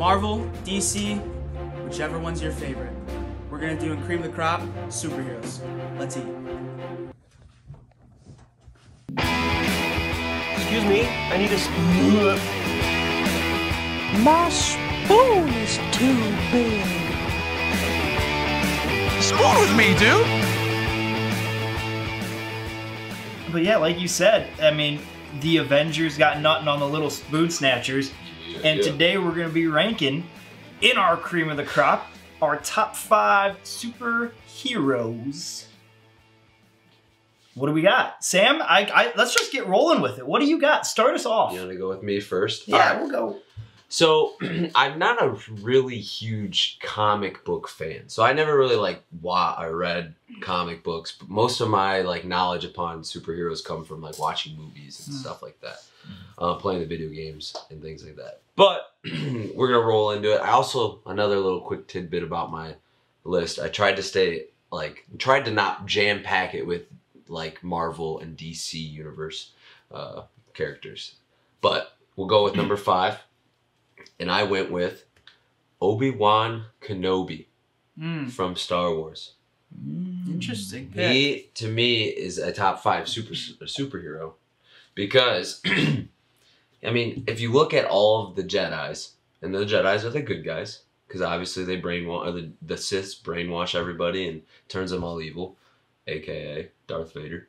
Marvel, DC, whichever one's your favorite. We're gonna do in cream of the crop, superheroes. Let's eat. Excuse me, I need a spoon. My spoon is too big. Spoon with me, dude! But yeah, like you said, I mean, the Avengers got nothing on the little spoon snatchers. And today we're going to be ranking, in our cream of the crop, our top 5 superheroes. What do we got? Sam, let's just get rolling with it. What do you got? Start us off. You want to go with me first? Yeah, we'll go. So, I'm not a really huge comic book fan. So I never really I read comic books. But most of my knowledge upon superheroes come from watching movies and stuff like that. Playing the video games and things like that. But we're going to roll into it. I also, another little quick tidbit about my list. I tried to stay, tried to not jam pack it with Marvel and DC universe characters. But we'll go with number 5. And I went with Obi-Wan Kenobi from Star Wars. Interesting. He, to me, is a top 5 superhero because, I mean, if you look at all of the Jedis, and the Jedis are the good guys, because obviously they brainwash, the Siths brainwash everybody and turns them all evil, aka Darth Vader.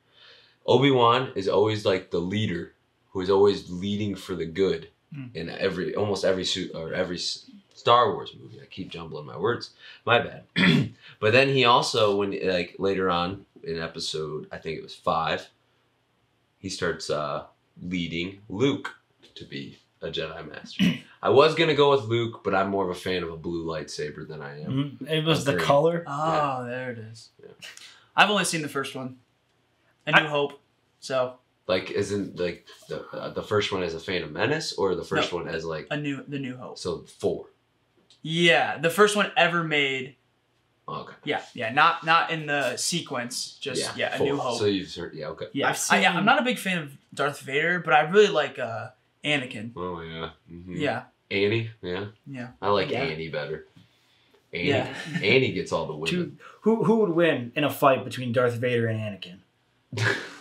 Obi-Wan is always the leader who is always leading for the good. In almost every Star Wars movie. I keep jumbling my words. My bad. But then he also, when later on in episode, I think it was 5, he starts leading Luke to be a Jedi Master. I was going to go with Luke, but I'm more of a fan of a blue lightsaber than I am. It was the color? Oh, there it is. Yeah. I've only seen the first one. A New Hope. So... isn't the first one as a Phantom Menace or the first one as the New Hope? So 4. Yeah, the first one ever made. Okay. Yeah, not in the sequence. Just A New Hope. So you've heard, okay. Yeah, I'm not a big fan of Darth Vader, but I really like Anakin. Oh yeah. Yeah. Annie, yeah. Yeah. I like Annie better. Annie gets all the women. Who would win in a fight between Darth Vader and Anakin?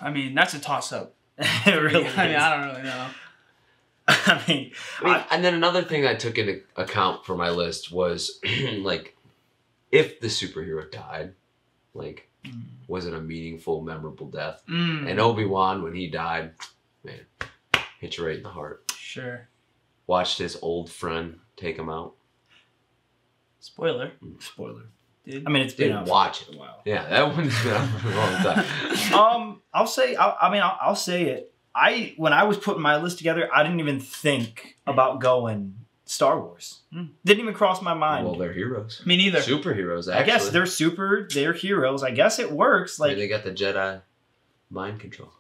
I mean, that's a toss-up. It really is. I mean, I don't really know. I mean, and then another thing I took into account for my list was, if the superhero died, was it a meaningful, memorable death? And Obi-Wan, when he died, man, hit you right in the heart. Sure. Watched his old friend take him out. Spoiler. Spoiler. Dude. I mean, it's been out watch it. Wow. Yeah, that one's been out for a long time. I'll say it. When I was putting my list together, I didn't even think about going Star Wars. Didn't even cross my mind. Well, they're heroes. Me neither. Superheroes, actually. I guess they're heroes. I guess it works. They got the Jedi mind control.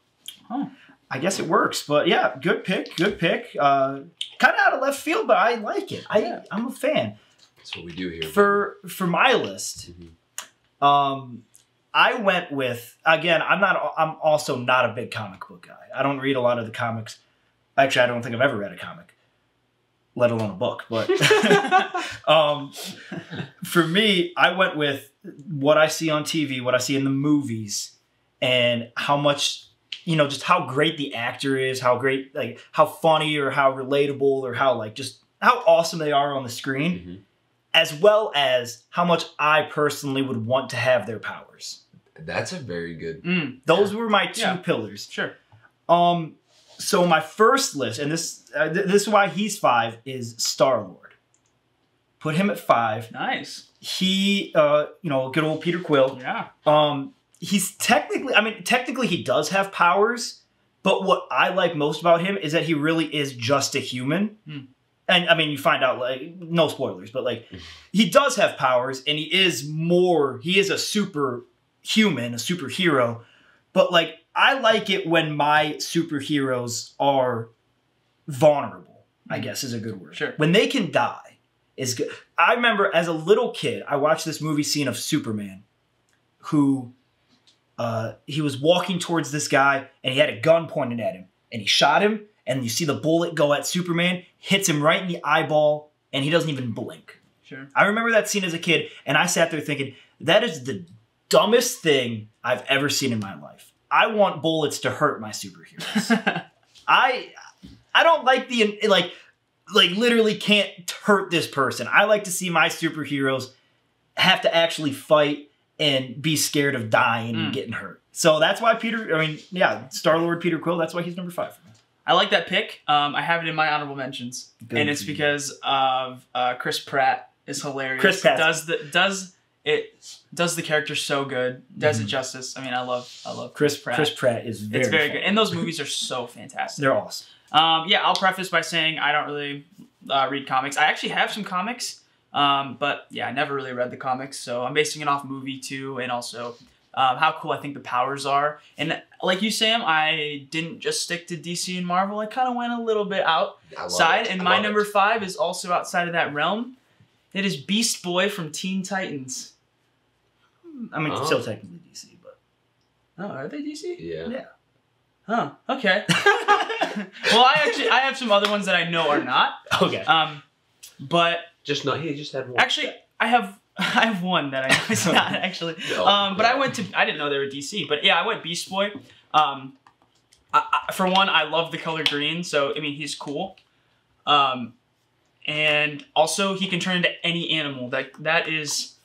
Huh. I guess it works. But yeah, good pick. Kind of out of left field, but I like it. I'm a fan. That's what we do here. For my list, I went with, again, I'm also not a big comic book guy. I don't read a lot of the comics. Actually, I don't think I've ever read a comic, let alone a book. But for me, I went with what I see on TV, what I see in the movies, and how much, just how great the actor is, how great, how funny or how relatable or how just how awesome they are on the screen. As well as how much I personally would want to have their powers. That's a very good... Those were my 2 pillars. Sure. So my first list, and this is why he's 5, is Star-Lord. Put him at 5. Nice. He, good old Peter Quill. Yeah. He's technically he does have powers, but what I like most about him is that he really is just a human. And I mean, you find out, no spoilers, but he does have powers and he is a superhuman, a superhero. But I like it when my superheroes are vulnerable, I guess is a good word. Sure. When they can die is good. I remember as a little kid, I watched this movie scene of Superman who, he was walking towards this guy and he had a gun pointed at him and he shot him. And you see the bullet go at Superman, hits him right in the eyeball, and he doesn't even blink. Sure. I remember that scene as a kid, and I sat there thinking, that is the dumbest thing I've ever seen in my life. I want bullets to hurt my superheroes. I don't like the, like literally can't hurt this person. I like to see my superheroes have to actually fight and be scared of dying and getting hurt. So that's why Star-Lord Peter Quill, that's why he's number 5 for me. I like that pick. I have it in my honorable mentions. Good and it's because of Chris Pratt is hilarious. Chris Pratt does the character so good. Does it justice. I mean, I love Chris Pratt. Chris Pratt is very good. And those movies are so fantastic. They're awesome. Yeah, I'll preface by saying I don't really read comics. I actually have some comics, but yeah, I never really read the comics. So I'm basing it off movie too, and also how cool I think the powers are. And like you, Sam, I didn't just stick to DC and Marvel. I kind of went a little bit outside, and my number 5 is also outside of that realm. It is Beast Boy from Teen Titans. I mean, it's still technically DC, but... Oh, are they DC? Yeah. Huh. Okay. Well, I have some other ones that I know are not. Okay. But He just had one. actually, I have one that I know is not actually. But I didn't know they were DC. But yeah, I went Beast Boy. For one, I love the color green, so I mean he's cool. And also he can turn into any animal. That is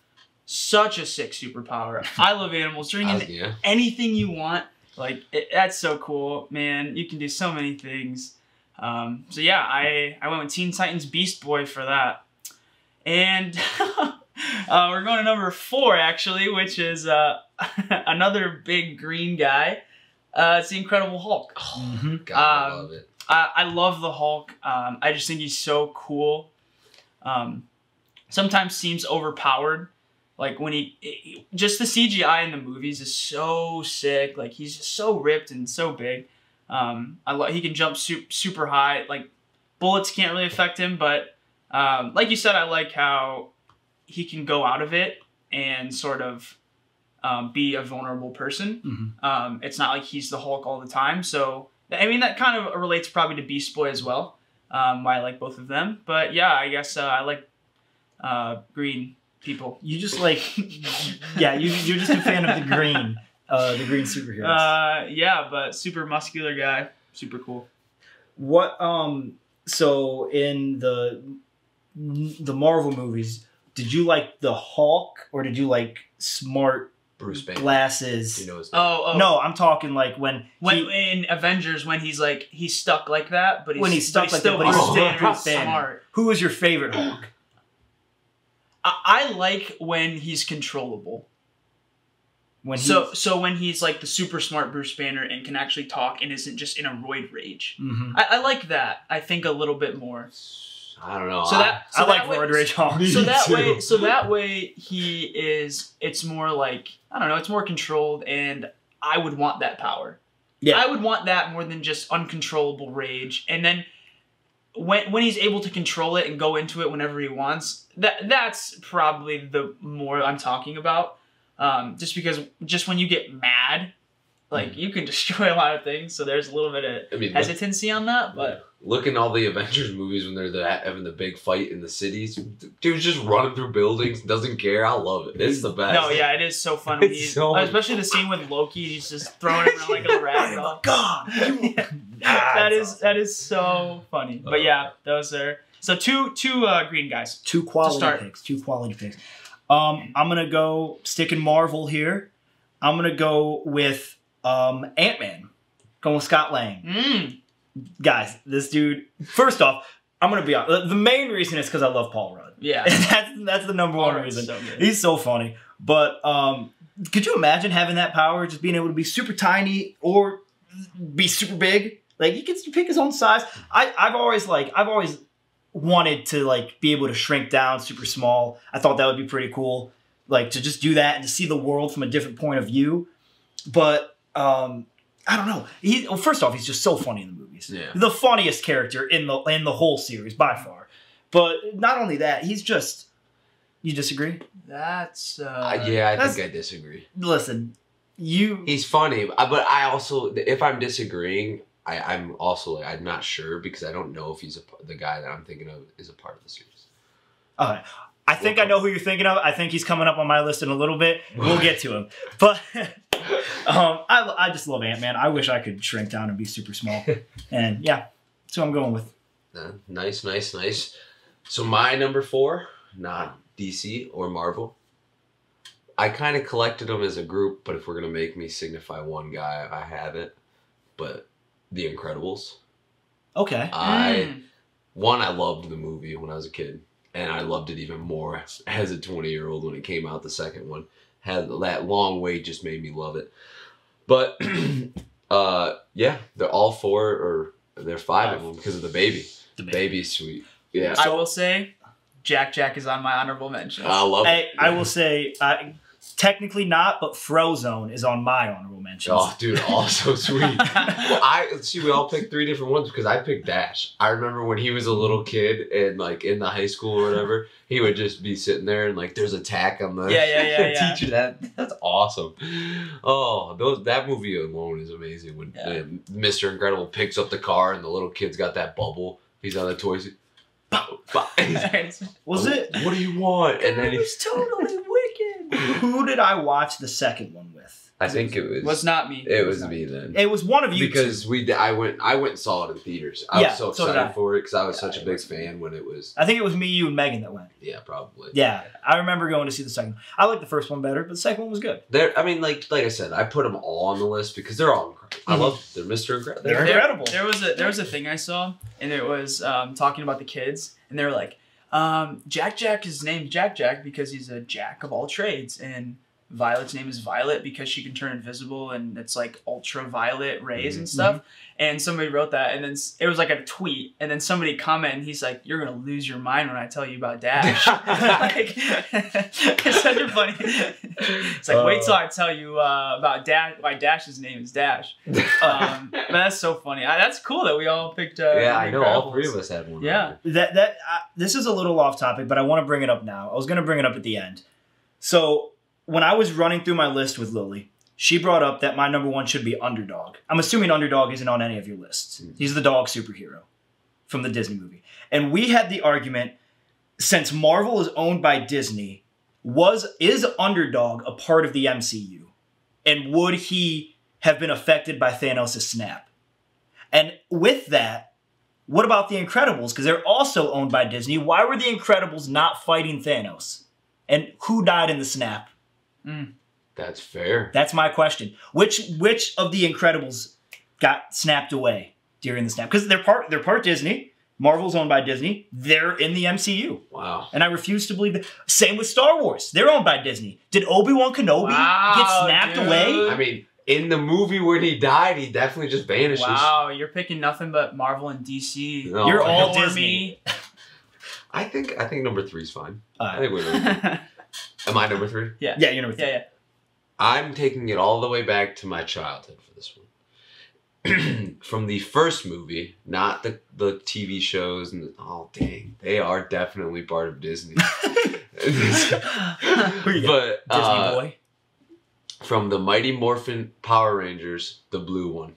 such a sick superpower. I love animals. Turning into anything you want. Like, that's so cool, man. You can do so many things. So yeah, I went with Teen Titans Beast Boy for that. And we're going to number 4, actually, which is another big green guy. It's the Incredible Hulk. God, I love it. I love the Hulk. I just think he's so cool. Sometimes seems overpowered. Like when just the CGI in the movies is so sick. Like he's just so ripped and so big. He can jump super high. Like bullets can't really affect him, but like you said, I like how he can go out of it and sort of be a vulnerable person. Mm-hmm. It's not like he's the Hulk all the time. So I mean that kind of relates probably to Beast Boy as well. Why I like both of them. But yeah, I guess I like green people. You just like, yeah, you're just a fan of the green superheroes. Yeah, but super muscular guy, super cool. What so in the Marvel movies, did you like the Hulk or did you like smart Bruce Banner glasses? You know his name. No, I'm talking like when in Avengers when he's stuck like that, but he's stuck like that, but he's smart. Who was your favorite Hulk? I like when he's controllable. So when he's like the super smart Bruce Banner and can actually talk and isn't just in a roid rage. Mm-hmm. I like that. I think a little bit more. I don't know. I like roid rage Hulk. So that way it's more like, I don't know, it's more controlled, and I would want that power. Yeah. I would want that more than just uncontrollable rage. And then when he's able to control it and go into it whenever he wants, that's probably the more I'm talking about. Just because when you get mad, like you can destroy a lot of things, so there's a little bit of hesitancy on that. But look in all the Avengers movies when they're having the big fight in the cities, dude's just running through buildings, doesn't care. I love it. It's the best. No, yeah, it is so fun. Especially the scene with Loki, he's just throwing it around like a rag doll. God, that is so funny. But yeah, those are two green guys. Two quality picks. I'm gonna go stick in Marvel here. I'm gonna go with Ant-Man. Going with Scott Lang. Guys, this dude. First off, I'm gonna be honest. The main reason is because I love Paul Rudd. Yeah, that's the number one reason. So he's so funny. But could you imagine having that power, just being able to be super tiny or be super big? Like he gets to pick his own size. I've always wanted to like be able to shrink down super small. I thought that would be pretty cool, like to just do that and to see the world from a different point of view. But I don't know. First off, he's just so funny in the movies. Yeah. The funniest character in the whole series by far. But not only that, he's just. You disagree? That's I think I disagree. Listen, he's funny, but I also, if I'm disagreeing, I'm also like, I'm not sure because I don't know if he's the guy that I'm thinking of is a part of the series. All right. I think I know who you're thinking of. I think he's coming up on my list in a little bit. We'll get to him. But I just love Ant-Man. I wish I could shrink down and be super small. And yeah, that's who I'm going with. Nice. So my number 4, not DC or Marvel. I kind of collected them as a group, but if we're going to make me signify one guy, I have it. But The Incredibles. Okay. I loved the movie when I was a kid. And I loved it even more as a 20-year-old when it came out. The second one had that long wait, just made me love it. But yeah, they're all 4 or they're 5 of them because of the baby. The baby's sweet. Yeah. I will say, Jack is on my honorable mention. I love it. I will say, technically not, but Frozone is on my honorable mentions. Oh, dude, also sweet. Well, we all picked 3 different ones because I picked Dash. I remember when he was a little kid and like in the high school or whatever, he would just be sitting there and like there's attack on the teacher. That's awesome. Oh, that movie alone is amazing. When Mr. Incredible picks up the car and the little kid's got that bubble. He's on the toys. Was it? What do you want? And then he's totally wicked. Who did I watch the second one with? I think it was not me. It was me then. It was one of you because I went and saw it in theaters. I was so excited for it because I was such a big fan when it was. I think it was me, you, and Megan that went. Yeah, probably. Yeah, I remember going to see the second one. I liked the first one better, but the second one was good. I mean, like I said, I put them all on the list because they're all incredible. I love them. They're Mr. Incredible. They're incredible. There was a thing I saw, and it was talking about the kids, and they were like, Jack is named Jack because he's a jack of all trades, and Violet's name is Violet because she can turn invisible and it's like ultraviolet rays and stuff. And somebody wrote that, and then it was like a tweet, and then somebody commented, and he's like, "You're gonna lose your mind when I tell you about Dash." Like, it's such a funny. It's like, wait till I tell you about Dash. Why Dash's name is Dash. But that's so funny. That's cool that we all picked. I know all 3 of us had one. Yeah. This is a little off topic, but I want to bring it up now. I was gonna bring it up at the end. So when I was running through my list with Lily, she brought up that my number 1 should be Underdog. I'm assuming Underdog isn't on any of your lists. He's the dog superhero from the Disney movie. And we had the argument, since Marvel is owned by Disney, is Underdog a part of the MCU? And would he have been affected by Thanos' snap? And with that, what about the Incredibles? Because they're also owned by Disney. Why were the Incredibles not fighting Thanos? And who died in the snap? That's fair. That's my question. Which of the Incredibles got snapped away during the snap? Because they're part Disney. Marvel's owned by Disney. They're in the MCU. Wow. And I refuse to believe that. Same with Star Wars. They're owned by Disney. Did ObiWan Kenobi get snapped away? I mean, in the movie when he died, he definitely just vanishes. Wow, you're picking nothing but Marvel and DC. No, you're all Disney. I think number 3 is fine. I think Right. we're number 3. Am I number 3? Yeah. Yeah, you're number 3. Yeah. I'm taking it all the way back to my childhood for this one. From the first movie, not the TV shows. Oh, dang. They are definitely part of Disney. Who you got? But Disney boy. From the Mighty Morphin Power Rangers, the blue one.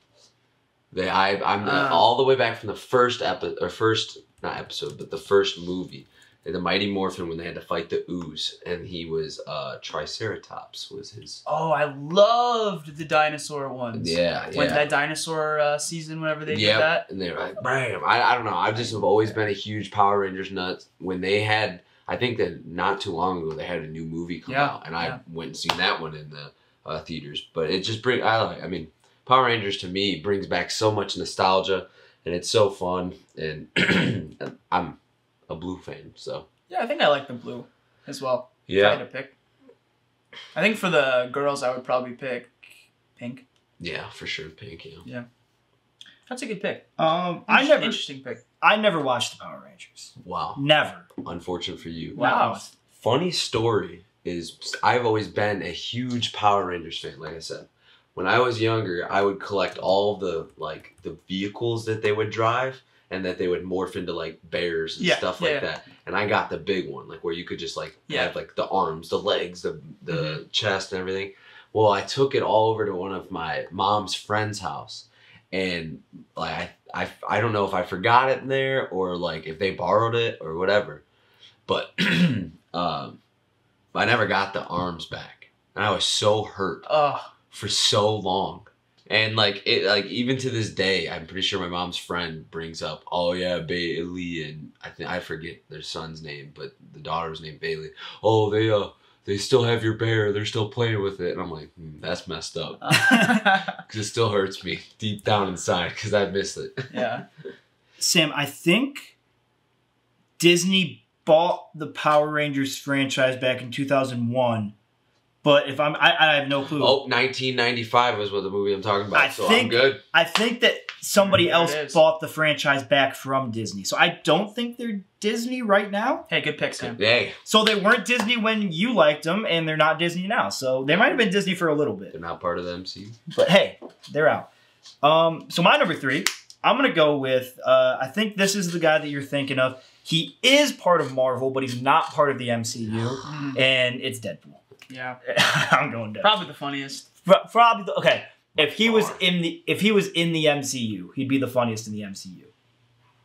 I'm all the way back from the first not episode, but the first movie. The Mighty Morphin, when they had to fight the ooze, and he was Triceratops was his. Oh, I loved the dinosaur ones. Yeah. When that dinosaur season, whenever they did that. And they were like, bam. I don't know. I just have always been a huge Power Rangers nut. When they had, I think that not too long ago, they had a new movie come out, and I went and seen that one in the theaters. But it just I mean, Power Rangers to me brings back so much nostalgia, and it's so fun, and I'm a blue fan, so yeah, I think I like the blue as well. Yeah, if I had to pick. I think for the girls, I would probably pick pink. Yeah, for sure, pink. Yeah, that's a good pick. Interesting pick. I never watched the Power Rangers. Wow, never. Unfortunate for you. Wow. Funny story is I've always been a huge Power Rangers fan. Like I said, when I was younger, I would collect all the vehicles that they would drive. And that they would morph into like bears and stuff like that. And I got the big one, like where you could just have like the arms, the legs, the chest and everything. Well, I took it all over to one of my mom's friend's house. And like I don't know if I forgot it there or like if they borrowed it or whatever. But I never got the arms back, and I was so hurt for so long. And like even to this day, I'm pretty sure my mom's friend brings up, oh yeah, Bailey, and I forget their son's name, but the daughter's named Bailey. Oh, they still have your bear. They're still playing with it, and I'm like, that's messed up, because it still hurts me deep down inside because I miss it. Yeah. Sam, I think Disney bought the Power Rangers franchise back in 2001. But if I have no clue. Oh, 1995 was what the movie I'm talking about. I'm good. I think that somebody else bought the franchise back from Disney. So I don't think they're Disney right now. Hey, good pick, Sam. Hey. So they weren't Disney when you liked them, and they're not Disney now. So they might have been Disney for a little bit. They're not part of the MCU. But hey, they're out. So my number 3, I'm going to go with, I think this is the guy that you're thinking of. He is part of Marvel, but he's not part of the MCU, and it's Deadpool. Yeah, I'm going Deadpool. Probably the funniest. Probably okay. If he was in the MCU, he'd be the funniest in the MCU,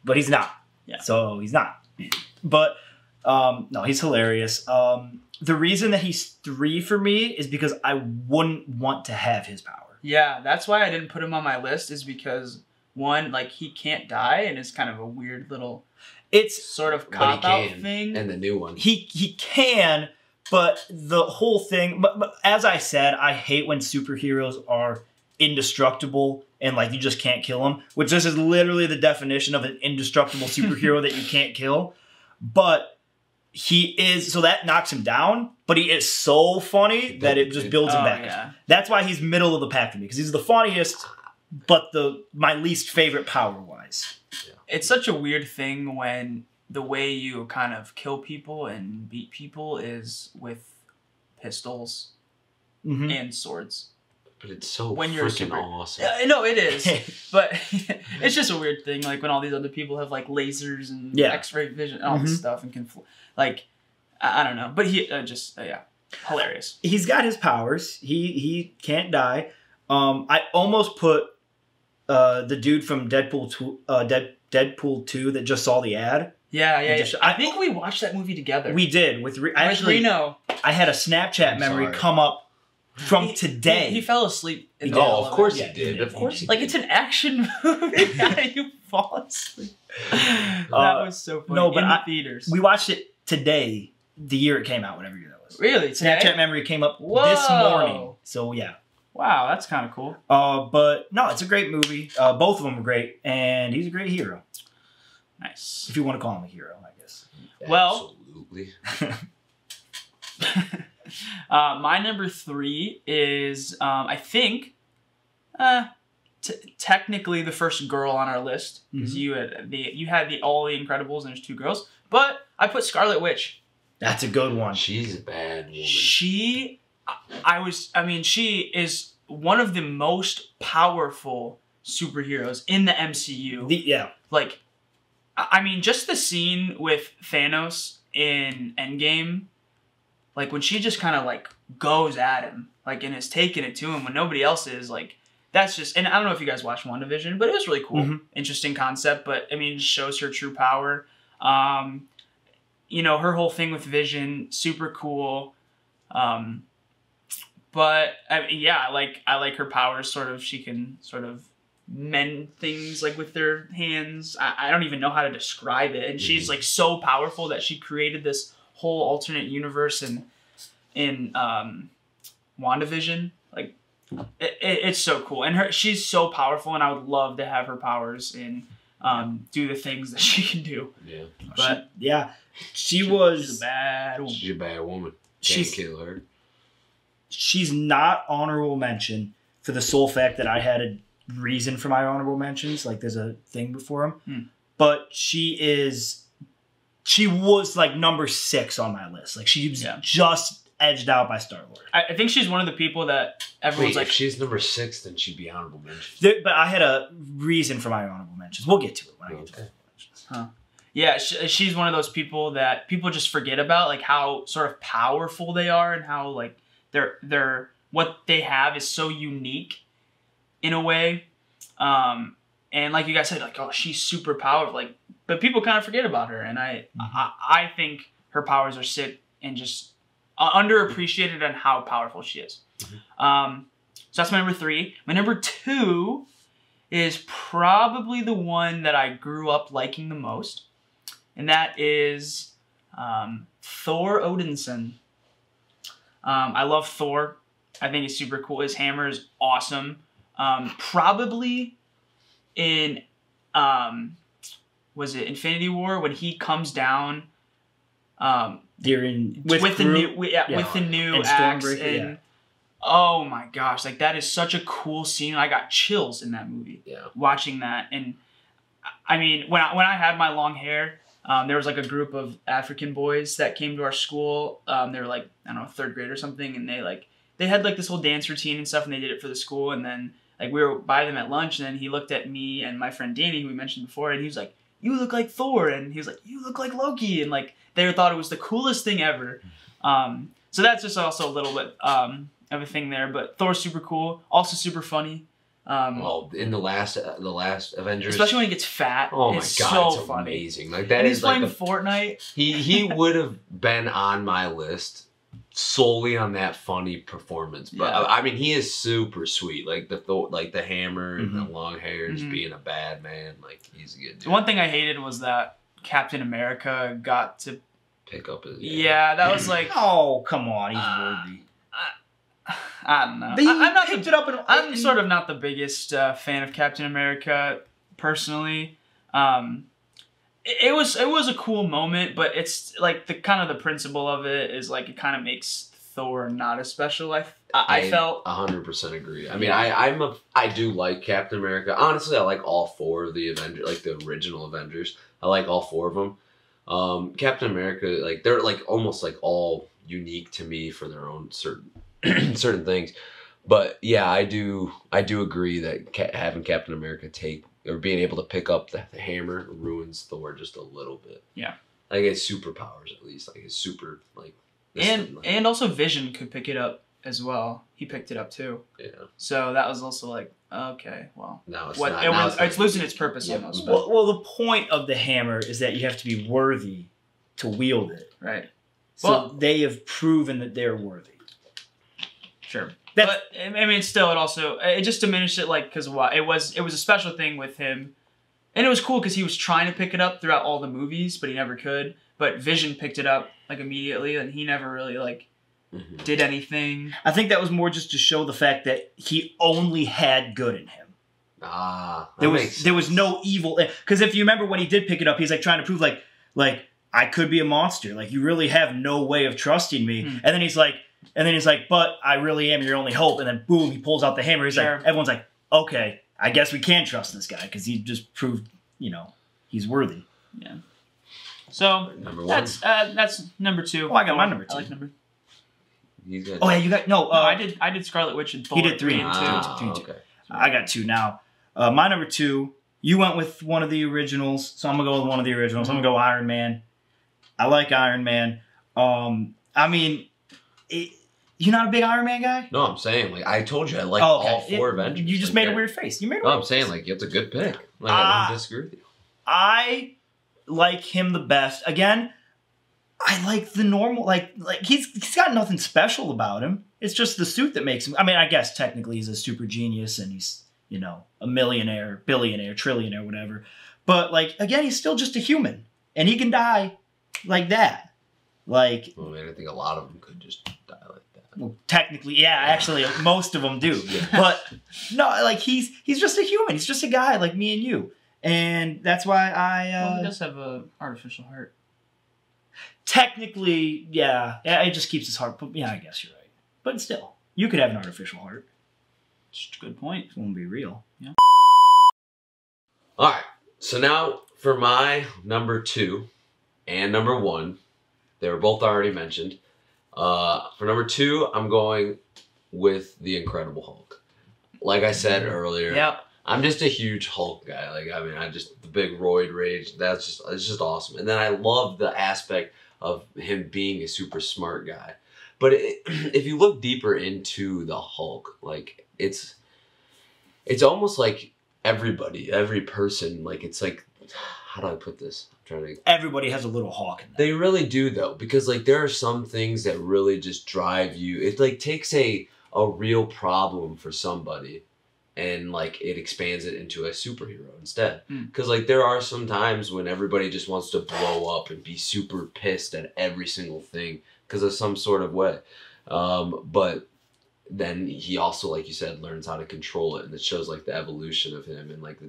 but he's not. Yeah. So he's not. But no, he's hilarious. The reason that he's 3 for me is because I wouldn't want to have his power. Yeah, that's why I didn't put him on my list. Is because one, like he can't die, and it's kind of a weird little. It's sort of cop out thing. And the new one, he can. But the whole thing, but as I said, I hate when superheroes are indestructible and like you just can't kill them, which this is literally the definition of an indestructible superhero that you can't kill. But he is, so that knocks him down, but he is so funny that it just builds him back. Yeah. That's why he's middle of the pack for me, because he's the funniest, but my least favorite power-wise. Yeah. It's such a weird thing when the way you kind of kill people and beat people is with pistols and swords. But it's so when you're freaking awesome. No, it is. But it's just a weird thing, like when all these other people have like lasers and X-ray vision and all this stuff and can, like, I don't know. But he hilarious. He's got his powers. He can't die. I almost put the dude from Deadpool 2 that just saw the ad. Yeah. I think we watched that movie together. We did with Reno. I had a Snapchat memory come up from today. He fell asleep. Of course he did. Of course he did. Like it's an action movie. How do you fall asleep? That was so funny. No, but in the theaters. We watched it today, the year it came out, whatever year that was. Really? Today? Snapchat memory came up this morning. So yeah. Wow, that's kind of cool. But no, it's a great movie. Both of them are great, and he's a great hero. Nice. If you want to call him a hero, I guess. Well, absolutely. My number 3 is, I think, technically the first girl on our list, because you had all the Incredibles and there's 2 girls, but I put Scarlet Witch. That's a good one. She's a bad woman. She is one of the most powerful superheroes in the MCU. Like, I mean, just the scene with Thanos in Endgame, like when she just kind of like goes at him, like, and is taking it to him when nobody else is, like, that's just, and I don't know if you guys watched WandaVision, but it was really cool. Interesting concept, but I mean, shows her true power. You know, her whole thing with Vision, super cool. But I like her powers. Sort of, she can sort of mend things like with their hands. I don't even know how to describe it. And she's like so powerful that she created this whole alternate universe in WandaVision. Like it's so cool. And she's so powerful, and I would love to have her powers and do the things that she can do. Yeah. But she's a bad woman. She's a bad woman. Can't kill her. She's not honorable mention for the sole fact that I had a reason for my honorable mentions. Like there's a thing before them. But she was like number 6 on my list. Like she was just edged out by Star-Lord. I think she's one of the people that everyone's like... if she's number 6, then she'd be honorable mention. But I had a reason for my honorable mentions. We'll get to it when I get to honorable mentions. Yeah, she's one of those people that people just forget about, like how sort of powerful they are and how like they're what they have is so unique in a way. and like you guys said, like, oh, she's super powerful, like, but people kind of forget about her, and I think her powers are sick and just underappreciated on how powerful she is. So that's my number 3. My number 2 is probably the one that I grew up liking the most, and that is Thor Odinson. I love Thor. I think he's super cool. His hammer is awesome. Probably in was it Infinity War when he comes down? During with the new axe and oh my gosh, like that is such a cool scene. I got chills in that movie. Watching that, and I mean when I had my long hair, there was like a group of African boys that came to our school. They were like, I don't know, 3rd grade or something, and they had like this whole dance routine and stuff, and they did it for the school. And then like we were by them at lunch, and then he looked at me and my friend Danny, who we mentioned before, and he was like, "You look like Thor," and he was like, "You look like Loki," and like they thought it was the coolest thing ever. So that's just also a little bit of a thing there. But Thor's super cool, also super funny. Well, in the last Avengers, especially when he gets fat. Oh my it's god, so it's funny. amazing! Like that and is he's like playing Fortnite. He would have been on my list solely on that funny performance. But I mean, he is super sweet. Like the hammer and the long hair, just being a bad man. Like he's a good dude. The one thing I hated was that Captain America got to pick up his. Yeah, that was like, oh come on, he's worthy. I don't know. I'm not picked it up. I'm sort of not the biggest fan of Captain America personally. It was a cool moment, but it's like the kind of the principle of it is like it kind of makes Thor not as special. I felt 100% agree. I mean, I do like Captain America. Honestly, I like all 4 of the Avengers, like the original Avengers. I like all 4 of them. Captain America, like they're like almost like all unique to me for their own certain things. But yeah, I do agree that having Captain America take or being able to pick up the hammer ruins Thor just a little bit. Yeah, like his superpowers at least, like his super like. And also Vision could pick it up as well. He picked it up too. Yeah. So that was also like, okay, well, now it's what not. it's losing its purpose almost. Well, the point of the hammer is that you have to be worthy to wield it. Right. So well, they have proven that they're worthy. Sure. But I mean, still, it just diminished it, like, because it was a special thing with him, and it was cool because he was trying to pick it up throughout all the movies, but he never could. But Vision picked it up like immediately, and he never really like did anything. I think that was more just to show the fact that he only had good in him. There was no evil. Because if you remember when he did pick it up, he's like trying to prove like I could be a monster. Like you really have no way of trusting me. And then he's like. But I really am your only hope. And then, boom, he pulls out the hammer. He's like, everyone's like, okay, I guess we can trust this guy because he just proved, he's worthy. Yeah. So that's number 2. Oh, I got my number 2. I like number. Oh yeah, you got no. I did Scarlet Witch and Thor. He did 3 and 2. Okay. I got 2 now. My number 2. You went with one of the originals, so I'm gonna go with one of the originals. I'm gonna go Iron Man. I like Iron Man. I mean. You're not a big Iron Man guy? No, I'm saying, like, I told you I like all 4 Avengers. You just made a weird face. You made a weird face. I'm saying, like, it's a good pick. Like, I don't disagree with you. I like him the best. Again, I like the normal, like he's got nothing special about him. It's just the suit that makes him, I mean, I guess technically he's a super genius and he's, a millionaire, billionaire, trillionaire, whatever. But, like, again, he's still just a human. And he can die like that. Like, well, man, I think a lot of them could just die like that. Well, technically, yeah, actually, most of them do. But no, like he's just a human. He's just a guy like me and you, and that's why well, he does have an artificial heart. Technically, yeah, it just keeps his heart. Yeah, I guess you're right. But still, you could have an artificial heart. Just a good point. It won't be real. Yeah. All right. So now for my number 2 and number 1. They were both already mentioned. For number 2, I'm going with the Incredible Hulk. Like I said earlier, I'm just a huge Hulk guy. Like, I mean, the big roid rage. It's just awesome. And then I love the aspect of him being a super smart guy. But if you look deeper into the Hulk, like it's almost like everybody, every person, like it's like, how do I put this? I'm trying to. Everybody has a little Hulk in them. They really do though, because like there are some things that really just drive you. It like takes a real problem for somebody, and like it expands it into a superhero instead. Because like there are some times when everybody just wants to blow up and be super pissed at every single thing because of some sort of way. But then he also, like you said, learns how to control it, and it shows like the evolution of him, and like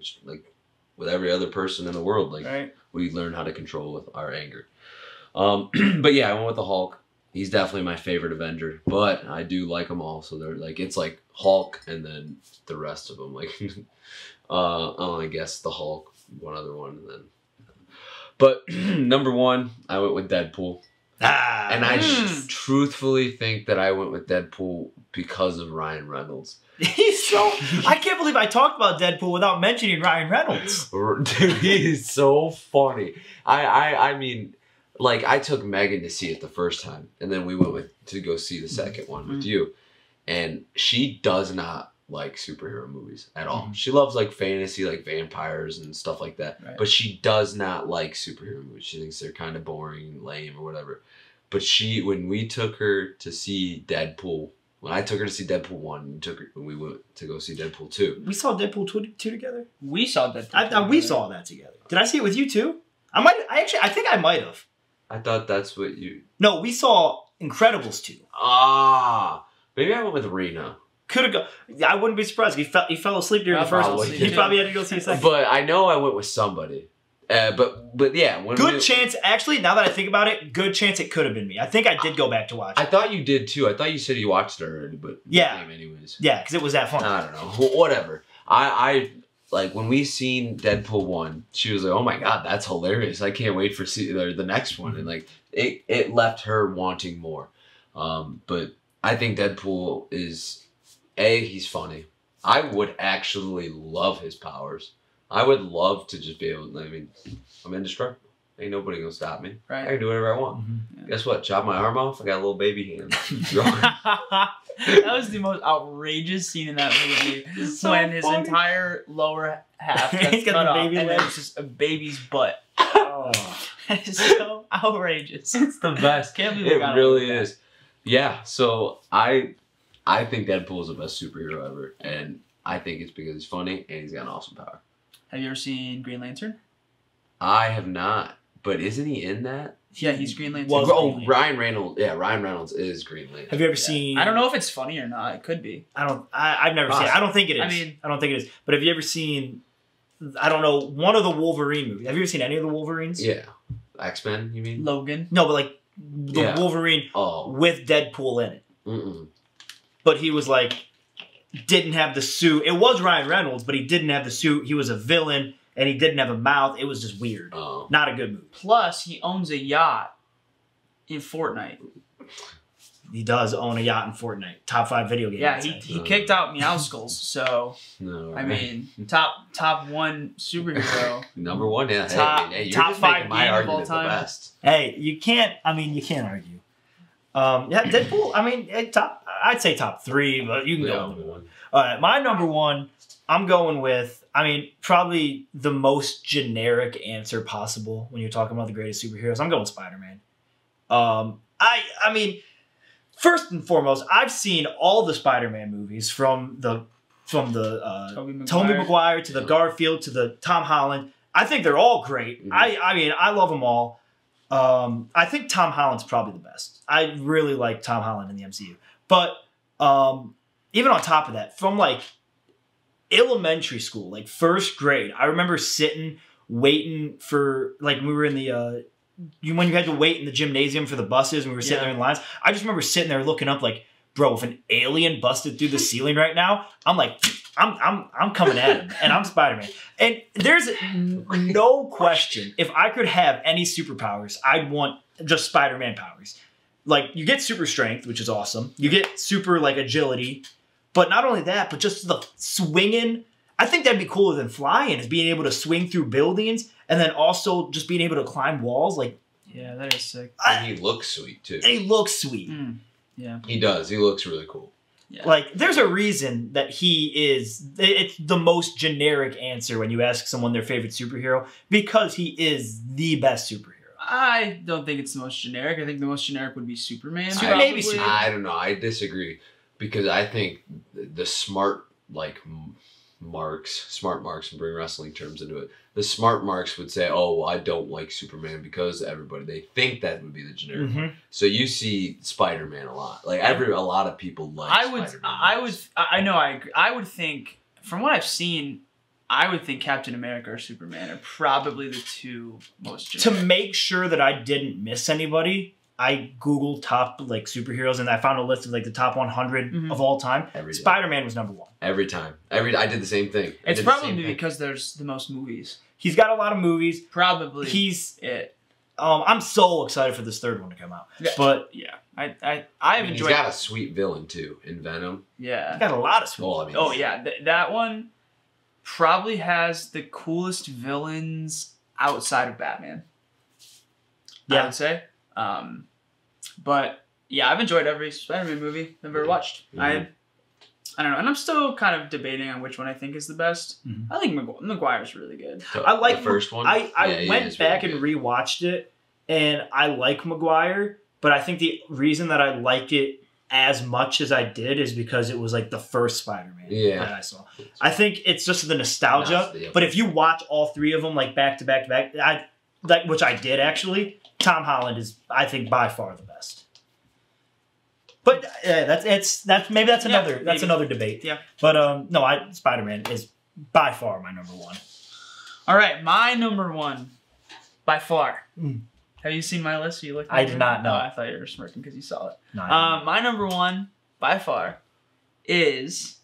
with every other person in the world, like we learn how to control with our anger. But yeah, I went with the Hulk. He's definitely my favorite Avenger, but I do like them all. So they're like, it's like Hulk and then the rest of them. Like, I guess the Hulk, one other one, and then. But number one, I went with Deadpool. And I truthfully think that I went with Deadpool because of Ryan Reynolds. He's so... I can't believe I talked about Deadpool without mentioning Ryan Reynolds. Dude, he is so funny. I mean, like, I took Megan to see it the first time, and then we went to go see the second one with you. And she does not like superhero movies at all. She loves, like, fantasy, like vampires and stuff like that. But she does not like superhero movies. She thinks they're kind of boring, lame, or whatever. But when we took her to see Deadpool... When I took her to see Deadpool 1, when we went to go see Deadpool 2. We saw Deadpool 2 together? We saw Deadpool. We saw that together. Did I see it with you too? I think I might have. I thought that's what you... No, we saw Incredibles 2. Maybe I went with Rena. Could have gone. I wouldn't be surprised. He fell asleep during the first one. He probably had to go see a second. But I know I went with somebody. But yeah. Good chance, actually, now that I think about it, good chance it could have been me. I think I did go back to watch it. I thought you did too. I thought you said you watched it already, but yeah. Anyways. Yeah, because it was that fun. I don't know. Whatever. I like when we seen Deadpool 1, she was like, "Oh my god, that's hilarious! I can't wait for the next one." And like it left her wanting more. But I think Deadpool is he's funny. I would actually love his powers. I would love to just be able to, I mean, I'm indestructible. Ain't nobody gonna stop me. I can do whatever I want. Guess what? Chop my arm off, I got a little baby hand. That was the most outrageous scene in that movie. So when his funny. entire lower half gets cut off, and then it's just a baby's butt. It's so outrageous. It's the best. Can't believe it really is. Yeah, so I think Deadpool is the best superhero ever, and I think it's because he's funny and he's got an awesome power. Have you ever seen Green Lantern? I have not, but isn't he in that? Yeah, he's Green Lantern. Ryan Reynolds. Yeah, Ryan Reynolds is Green Lantern. Have you ever seen? I don't know if it's funny or not. It could be. I've never seen it. I don't think it is. I don't think it is. But have you ever seen? I don't know, one of the Wolverine movies. Have you ever seen any of the Wolverines? Yeah, X-Men. You mean Logan? No, but like the Wolverine with Deadpool in it. But he was like. Didn't have the suit. It was Ryan Reynolds, but he didn't have the suit. He was a villain, and he didn't have a mouth. It was just weird. Not a good movie. Plus, he owns a yacht in Fortnite. He does own a yacht in Fortnite. Top 5 video game. Yeah, he kicked out Meowskulls, so I mean, top one superhero. Number one, yeah. Top, hey, you're top just 5 making my game of all argument time. the best. Hey, you can't argue. Yeah, Deadpool, I mean, I'd say top 3, but you can go number 1. All right, my number 1, I'm going with, I mean, probably the most generic answer possible when you're talking about the greatest superheroes. I'm going SpiderMan. I mean, first and foremost, I've seen all the Spider-Man movies from the Tobey Maguire to the Garfield to the Tom Holland. I think they're all great. I mean, I love them all. I think Tom Holland's probably the best. I really like Tom Holland in the MCU. But even on top of that, from like elementary school, like first grade, I remember sitting, waiting for, like we were in the, when you had to wait in the gymnasium for the buses and we were sitting there in lines, I just remember sitting there looking up like, bro, if an alien busted through the ceiling right now, I'm like, I'm coming at him, and I'm Spider-Man. And there's no question, if I could have any superpowers, I'd want just Spider-Man powers. Like, you get super strength, which is awesome. You get super, like, agility. But not only that, but just the swinging. I think that'd be cooler than flying, is being able to swing through buildings, and then also just being able to climb walls. Like, yeah, that is sick. And he looks sweet, too. And he looks sweet. Yeah. He does. He looks really cool. Yeah. Like, there's a reason that he is. It's the most generic answer when you ask someone their favorite superhero because he is the best superhero. I don't think it's the most generic. I think the most generic would be Superman. Maybe probably. Superman. I don't know. I disagree because I think the smart marks, and bring wrestling terms into it. The smart marks would say, "Oh, well, I don't like Superman because they think that would be the generic." Mhm. So you see Spider-Man a lot. Like a lot of people like. I know. I agree. I would think, from what I've seen, I would think Captain America or Superman are probably the two most generic. To make sure that I didn't miss anybody, I Googled top superheroes and I found a list of the top 100 of all time. Spider-Man was number 1. Every time. I did the same thing. It's probably because there's the most movies. He's got a lot of movies. Probably. He's it. I'm so excited for this third one to come out. Yeah. But yeah, I've enjoyed. He's got a sweet villain too in Venom. Yeah. He got a lot of sweet. Oh yeah, that one probably has the coolest villains outside of Batman. Yeah. I would say. But yeah, I've enjoyed every Spider-Man movie I've ever watched. I don't know, and I'm still kind of debating on which one I think is the best. I think Maguire's really good. I like the first one. I went back and rewatched it, and I like Maguire, but I think the reason that I like it as much as I did is because it was the first Spider-Man that I saw. I think it's just the nostalgia. But if you watch all three of them back to back to back, which I did actually, Tom Holland is, I think, by far the best. But that's another debate. Yeah. But no, Spider-Man is by far my number 1. All right, my number 1 by far. Have you seen my list? Are you looking? I did not know. I thought you were smirking because you saw it. No, my number 1 by far is,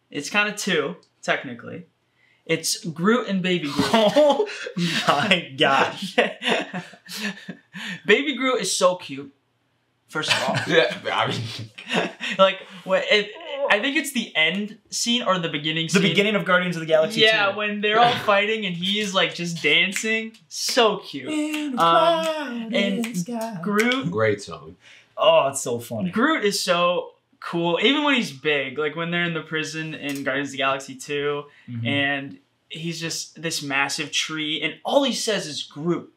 it's kind of 2 technically. It's Groot and Baby Groot. Oh my gosh. Baby Groot is so cute. First of all. Yeah, I mean, I think it's the end scene or the beginning scene. The beginning of Guardians of the Galaxy 2. Yeah, when they're all fighting and he is just dancing. So cute. And Groot. great song. Oh, it's so funny. Groot is so cool. Even when he's big, when they're in the prison in Guardians of the Galaxy 2, and he's just this massive tree, and all he says is Groot.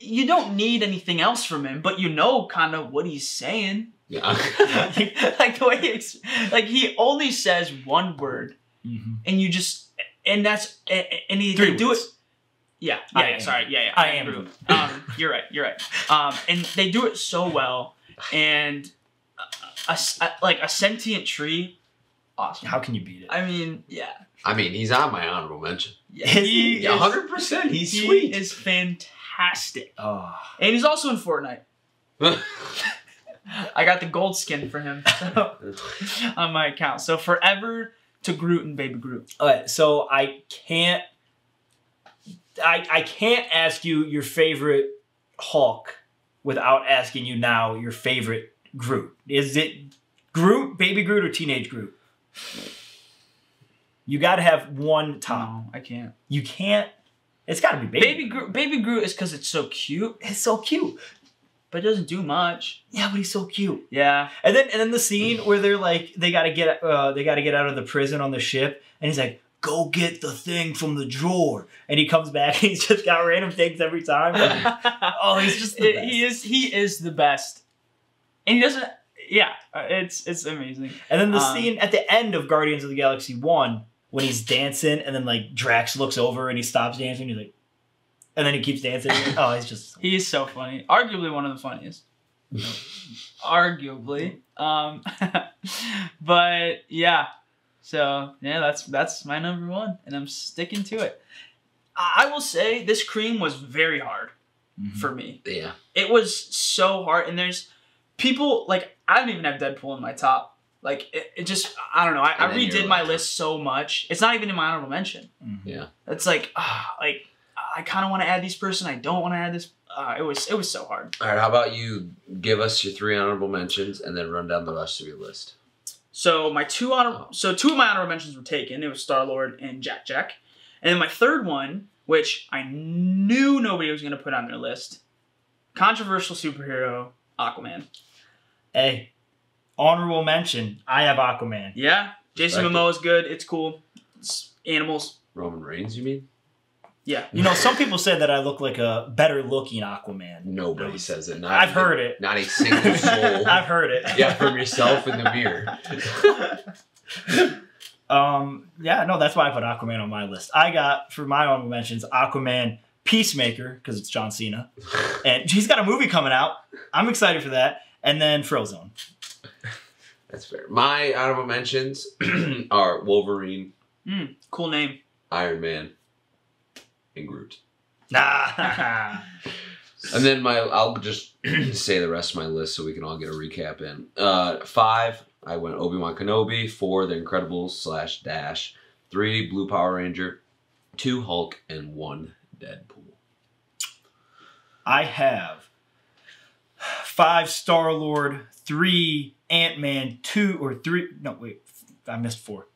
You don't need anything else from him, but you know kind of what he's saying. Yeah. The way he only says one word, and you just, and that's, and they do it. Yeah. Sorry. Yeah. I am Groot. You're right. And they do it so well, and a sentient tree, awesome. How can you beat it? I mean, yeah. I mean, he's on my honorable mention. Yeah, he 100%. He's sweet. He is fantastic. Oh. And he's also in Fortnite. I got the gold skin for him on my account. So forever to Groot and Baby Groot. All right, so I can't ask you your favorite Hulk without asking you now your favorite Groot. Is it Groot, Baby Groot, or Teenage Groot? You got to have one top. No, I can't. You can't. It's got to be Baby Groot. Baby Groot is because it's so cute. It's so cute. But it doesn't do much. Yeah, but he's so cute. Yeah. And then the scene where they're they gotta get out of the prison on the ship, and he's like, "Go get the thing from the drawer," and he comes back and he's just got random things every time. Oh, he's just the best. He is the best, and he doesn't. Yeah, it's amazing. And then the scene at the end of Guardians of the Galaxy 1 when he's dancing, and then Drax looks over and he stops dancing. He's like. And then he keeps dancing. Oh, he's just... He is so funny. Arguably one of the funniest. Arguably. But, yeah. So, yeah, that's my number 1. And I'm sticking to it. I will say, this cream was very hard for me. Yeah. It was so hard. And there's people... I don't even have Deadpool in my top. It just... I don't know. I redid my list so much. It's not even in my honorable mention. Yeah. It's I kind of want to add this person. I don't want to add this. It was so hard. All right, how about you give us your 3 honorable mentions and then run down the rest of your list? So two of my honorable mentions were taken. It was Star-Lord and Jack. And then my third one, which I knew nobody was going to put on their list, controversial superhero, Aquaman. Hey, honorable mention, I have Aquaman. Yeah, Jason Respect Momoa is good. It's cool. It's animals. Roman Reigns, you mean? Yeah. You know, some people say that I look like a better looking Aquaman. Nobody says it. Not I've even- heard it. Not a single soul. I've heard it. Yeah, from yourself in the mirror. Yeah, no, that's why I put Aquaman on my list. I got, for my honorable mentions, Aquaman, Peacemaker, because it's John Cena. And he's got a movie coming out. I'm excited for that. And then Frozone. That's fair. My honorable mentions are Wolverine, Cool name. Iron Man, and Groot. Nah. And then I'll just say the rest of my list so we can all get a recap in. 5, I went Obi-Wan Kenobi. 4, The Incredibles / Dash. 3, Blue Power Ranger. 2, Hulk, and 1, Deadpool. I have 5, Star-Lord, 3, Ant-Man, 2, or 3, no, wait, I missed 4.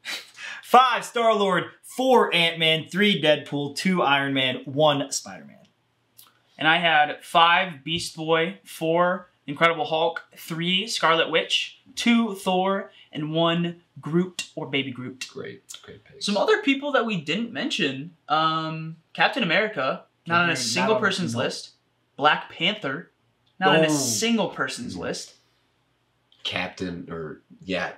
5, Star-Lord, 4, Ant-Man, 3, Deadpool, 2, Iron Man, 1, Spider-Man. And I had 5, Beast Boy, 4, Incredible Hulk, 3, Scarlet Witch, 2, Thor, and 1, Groot or Baby Groot. Great picks. Some other people that we didn't mention, Captain America, not on a single person's list. Black Panther, not on a single person's list. Captain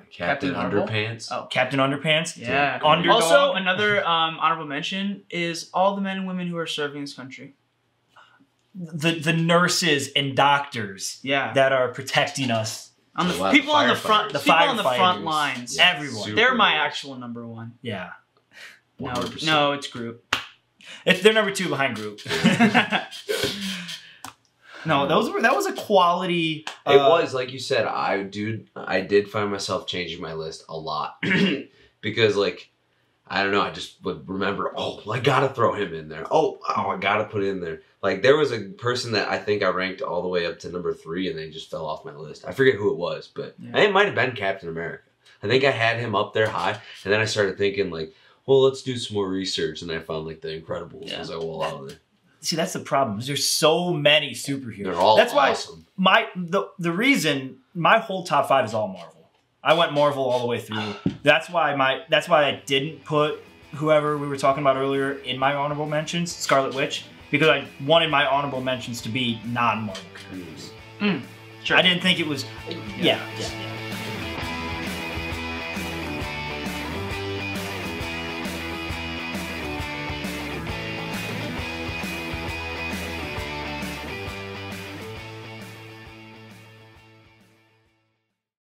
Captain Marvel? Underpants. Oh, Captain Underpants? yeah. Underdog. Also, another honorable mention is all the men and women who are serving this country. The nurses and doctors Yeah. that are protecting us. On the, So, people on the front, The people on the firefighters. front lines. Yeah, everyone. super They're my heroes. actual number one. Yeah. No, 100%. no, it's Groot. They're number 2 behind Groot. No, that was a quality. It was, like you said, I did find myself changing my list a lot. Because, like, I don't know, I just would remember, I gotta throw him in there. I gotta put it in there. Like, there was a person that I think I ranked all the way up to number 3 and they just fell off my list. I forget who it was, but it might have been Captain America. I think I had him up there high, and then I started thinking, like, well, let's do some more research, and I found, like, The Incredibles. I was like, well, out of there. See, that's the problem. There's so many superheroes. They're all that's awesome. Why the reason my whole top 5 is all Marvel. I went Marvel all the way through. That's why I didn't put whoever we were talking about earlier in my honorable mentions, Scarlet Witch, because I wanted my honorable mentions to be non-Marvel characters. Sure. I didn't think it was. Yeah.